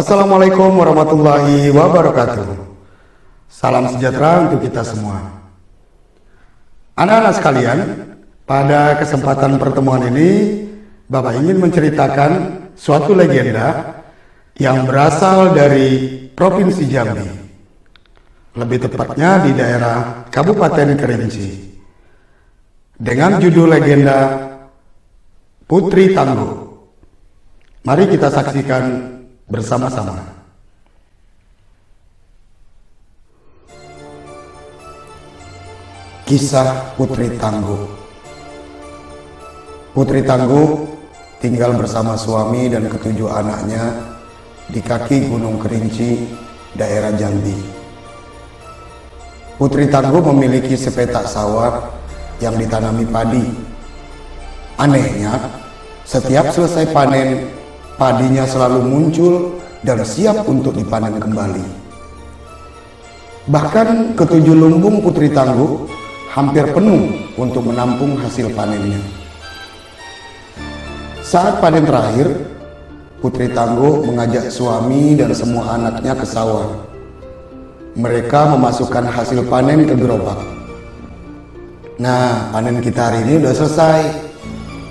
Assalamualaikum warahmatullahi wabarakatuh. Salam sejahtera untuk kita semua. Anak-anak sekalian, pada kesempatan pertemuan ini, Bapak ingin menceritakan suatu legenda yang berasal dari Provinsi Jambi. Lebih tepatnya di daerah Kabupaten Kerinci. Dengan judul legenda Putri Tangguh. Mari kita saksikan bersama-sama. Kisah Putri Tangguh. Putri Tangguh tinggal bersama suami dan ketujuh anaknya di kaki Gunung Kerinci, daerah Jambi. Putri Tangguh memiliki sepetak sawah yang ditanami padi. Anehnya, setiap selesai panen, padinya selalu muncul dan siap untuk dipanen kembali. Bahkan ketujuh lumbung Putri Tangguh hampir penuh untuk menampung hasil panennya. Saat panen terakhir, Putri Tangguh mengajak suami dan semua anaknya ke sawah. Mereka memasukkan hasil panen ke gerobak. Nah, panen kita hari ini sudah selesai.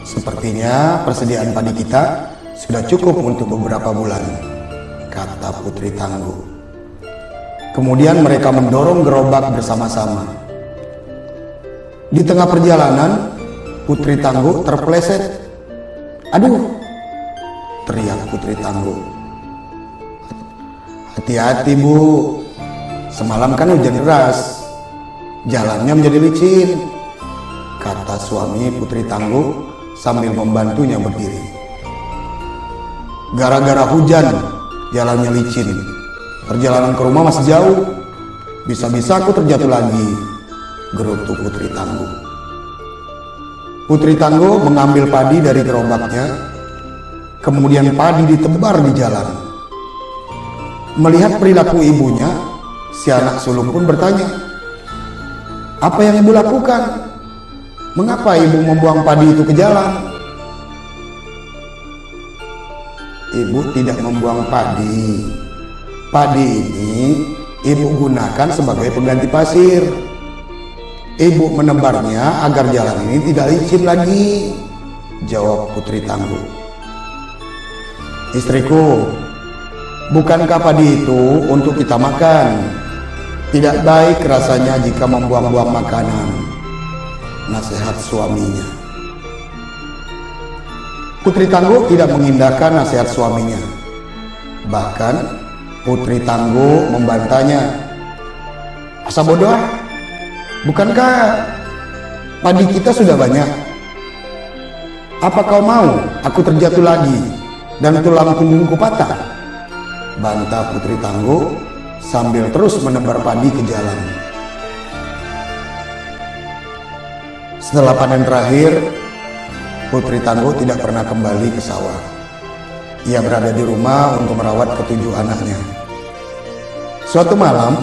Sepertinya persediaan padi kita sudah cukup untuk beberapa bulan, kata Putri Tangguh. Kemudian mereka mendorong gerobak bersama-sama. Di tengah perjalanan, Putri Tangguh terpeleset. "Aduh!" teriak Putri Tangguh. "Hati-hati, Bu. Semalam kan hujan deras. Jalannya menjadi licin," kata suami Putri Tangguh sambil membantunya berdiri. "Gara-gara hujan, jalannya licin. Perjalanan ke rumah masih jauh. Bisa-bisa aku terjatuh lagi," gerutu Putri Tangguh. Putri Tangguh mengambil padi dari gerobaknya. Kemudian padi ditebar di jalan. Melihat perilaku ibunya, si anak sulung pun bertanya, "Apa yang ibu lakukan? Mengapa ibu membuang padi itu ke jalan?" "Ibu tidak membuang padi. Padi ini ibu gunakan sebagai pengganti pasir. Ibu menebarnya agar jalan ini tidak licin lagi," jawab Putri Tangguh. "Istriku, bukankah padi itu untuk kita makan? Tidak baik rasanya jika membuang-buang makanan," nasihat suaminya. Putri Tangguh tidak mengindahkan nasihat suaminya. Bahkan Putri Tangguh membantahnya. "Asa bodoh, bukankah padi kita sudah banyak? Apa kau mau aku terjatuh lagi dan tulang punggungku patah?" bantah Putri Tangguh sambil terus menebar padi ke jalan. Setelah panen terakhir, Putri Tangguh tidak pernah kembali ke sawah. Ia berada di rumah untuk merawat ketujuh anaknya. Suatu malam,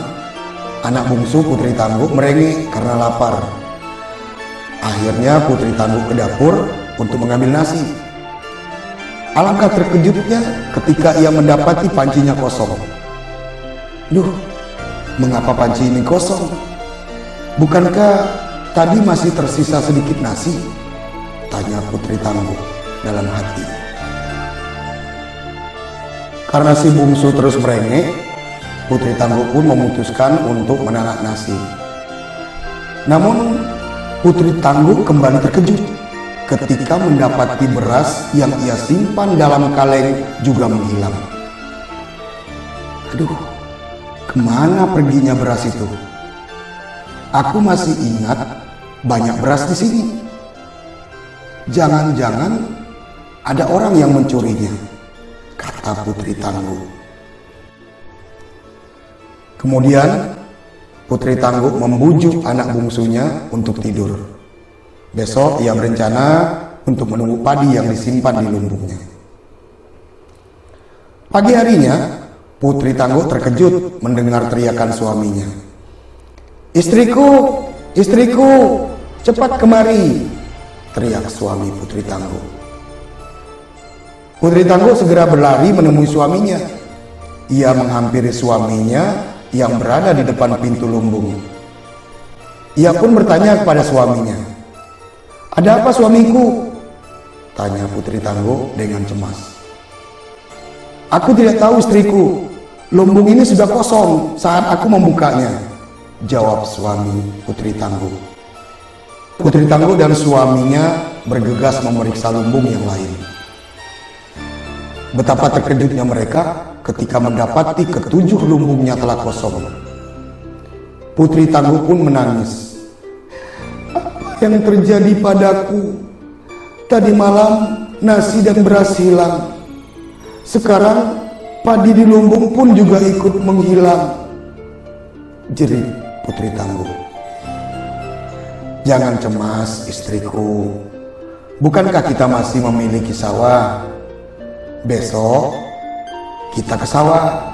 anak bungsu Putri Tangguh merengek karena lapar. Akhirnya Putri Tangguh ke dapur untuk mengambil nasi. Alangkah terkejutnya ketika ia mendapati pancinya kosong. "Duh, mengapa panci ini kosong? Bukankah tadi masih tersisa sedikit nasi?" tanya Putri Tangguh dalam hati. Karena si bungsu terus merengek, Putri Tangguh pun memutuskan untuk menanak nasi. Namun Putri Tangguh kembali terkejut ketika mendapati beras yang ia simpan dalam kaleng juga menghilang. "Aduh, kemana perginya beras itu? Aku masih ingat banyak beras di sini. Jangan-jangan ada orang yang mencurinya," kata Putri Tangguh. Kemudian Putri Tangguh membujuk anak bungsunya untuk tidur. Besok ia berencana untuk menunggu padi yang disimpan di lumbungnya. Pagi harinya, Putri Tangguh terkejut mendengar teriakan suaminya. "Istriku, istriku, cepat kemari!" teriak suami Putri Tangguh. Putri Tangguh segera berlari menemui suaminya. Ia menghampiri suaminya yang berada di depan pintu lumbung. Ia pun bertanya kepada suaminya, "Ada apa suamiku?" tanya Putri Tangguh dengan cemas. "Aku tidak tahu istriku, lumbung ini sudah kosong saat aku membukanya," jawab suami Putri Tangguh. Putri Tangguh dan suaminya bergegas memeriksa lumbung yang lain. Betapa terkejutnya mereka ketika mendapati ketujuh lumbungnya telah kosong. Putri Tangguh pun menangis. "Apa yang terjadi padaku? Tadi malam nasi dan beras hilang. Sekarang padi di lumbung pun juga ikut menghilang," jerit Putri Tangguh. "Jangan cemas istriku, bukankah kita masih memiliki sawah? Besok kita ke sawah,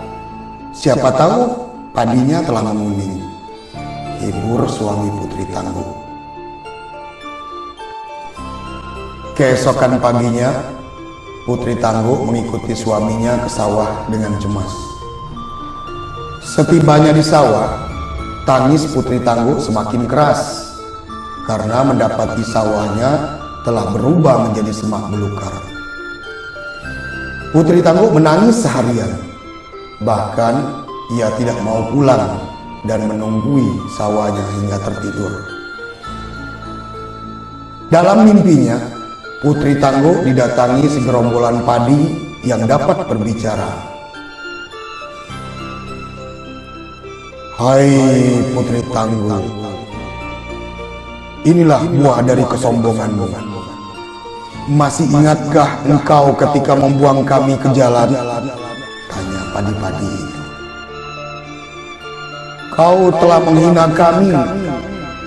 siapa tahu padinya telah menguning," hibur suami Putri Tangguh. Keesokan paginya, Putri Tangguh mengikuti suaminya ke sawah dengan cemas. Setibanya di sawah, tangis Putri Tangguh semakin keras karena mendapati sawahnya telah berubah menjadi semak belukar. Putri Tangguh menangis seharian, bahkan ia tidak mau pulang dan menunggui sawahnya hingga tertidur. Dalam mimpinya, Putri Tangguh didatangi segerombolan padi yang dapat berbicara. "Hai Putri Tangguh, inilah buah dari kesombonganmu. Masih ingatkah engkau ketika membuang kami ke jalan?" tanya padi-padi itu. "Kau telah menghina kami.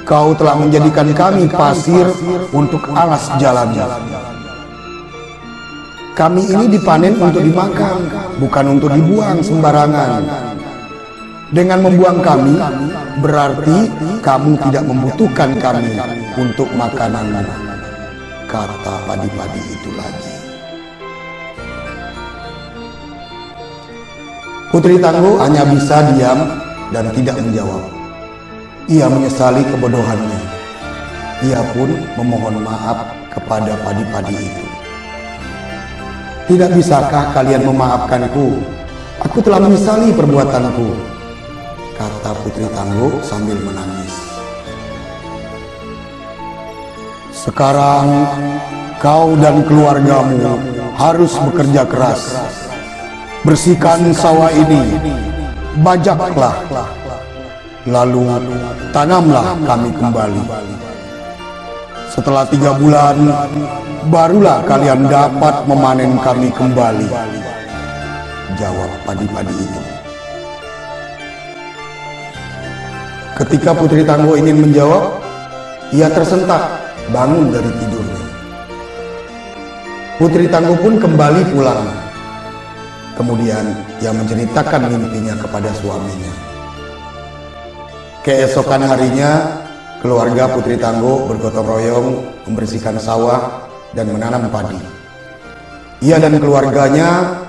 Kau telah menjadikan kami pasir untuk alas jalannya. Kami ini dipanen untuk dimakan, bukan untuk dibuang sembarangan. Dengan membuang kami, berarti kamu tidak membutuhkan kami untuk makanan," kata padi-padi itu lagi. Putri Tangguh hanya bisa diam dan tidak menjawab. Ia menyesali kebodohannya. Ia pun memohon maaf kepada padi-padi itu. "Tidak bisakah kalian memaafkanku? Aku telah menyesali perbuatanku," kata Putri Tangguh sambil menangis. "Sekarang kau dan keluargamu harus bekerja keras. Bersihkan sawah ini, bajaklah, lalu tanamlah kami kembali. Setelah 3 bulan, barulah kalian dapat memanen kami kembali," jawab padi-padi itu. Ketika Putri Tangguh ingin menjawab, ia tersentak bangun dari tidurnya. Putri Tangguh pun kembali pulang. Kemudian ia menceritakan mimpinya kepada suaminya. Keesokan harinya, keluarga Putri Tangguh bergotong royong membersihkan sawah dan menanam padi. Ia dan keluarganya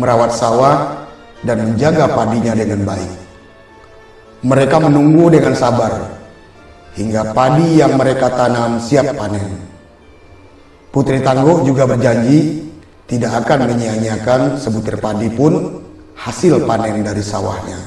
merawat sawah dan menjaga padinya dengan baik. Mereka menunggu dengan sabar hingga padi yang mereka tanam siap panen. Putri Tangguh juga berjanji tidak akan menyia-nyiakan sebutir padi pun hasil panen dari sawahnya.